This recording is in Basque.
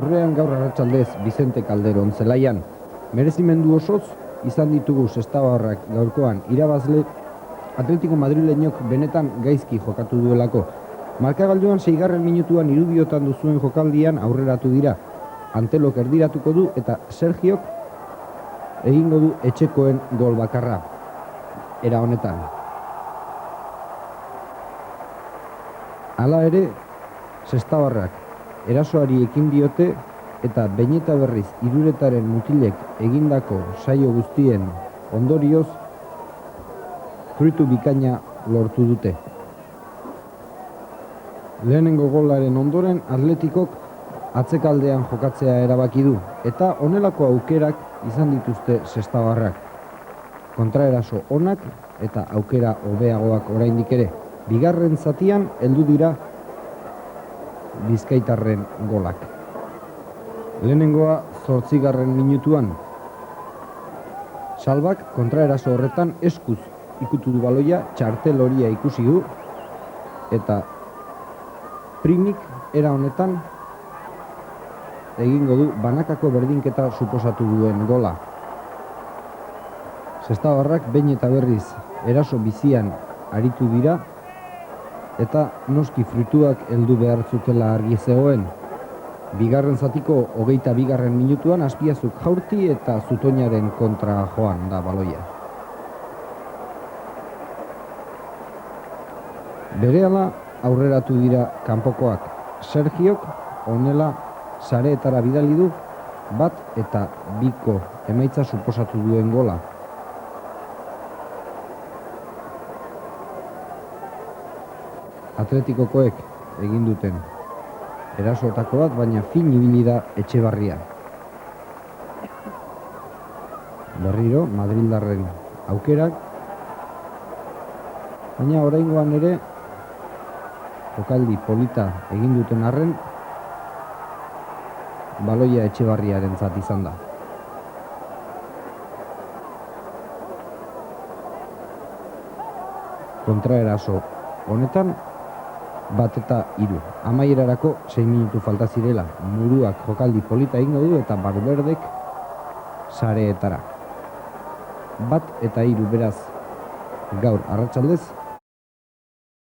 Urrean gaur arratsaldez Vicente Calderón zelaian. Merezimendu osoz izan ditugu sestabarrak gaurkoan irabazle Atletico Madrileñok benetan gaizki jokatu duelako. Markagailuan 6. minutuan irudiotan duzuen jokaldian aurreratu dira. Antelok erdiratuko du eta Sergiok egingo du etxekoen gol bakarra. Era honetan. Hala ere, sestabarrak erasoari ekin diote eta behin eta berriz hiruretaren mutilek egindako saio guztien ondorioz fruitu bikaina lortu dute. Lehenengo golaren ondoren Atletikok atzekaldean jokatzea erabaki du eta honelako aukerak izan dituzte sestabarrak. Kontraeraso onak eta aukera hobeagoak oraindik ere. Bigarren zatian heldu dira Bizkaitarren golak. Lehenengoa 8. minutuan. Salbak kontraeraso horretan eskuz ikutu du baloia, txartel horia ikusi du eta Primik era honetan egingo du banakako berdinketa suposatu duen gola. Sestabarrak behin eta berriz eraso bizian aritu dira eta noski fruituak heldu behar zutela argi zegoen. Bigarren zatiko 22. minutuan Azpiazuk jaurti eta Zutoinaren kontra joan da baloia. Berehala aurreratu dira kanpokoak. Sergiok honela sareetara bidali du 1-2 emaitza suposatu duen gola. Atletikokoek egin duten erasoetako bat, baina fin ibili da Etxebarria. Berriro madrildarren aukerak, baina oraingoan ere jokaldi polita egin duten arren baloia Etxebarriarentzat izan da. Kontraeraso honetan 1-3. Amaierarako 6 minutu falta zirela. Muruak jokaldi polita egingo du eta Barberdek sareetara. 1-3 beraz gaur arratsaldez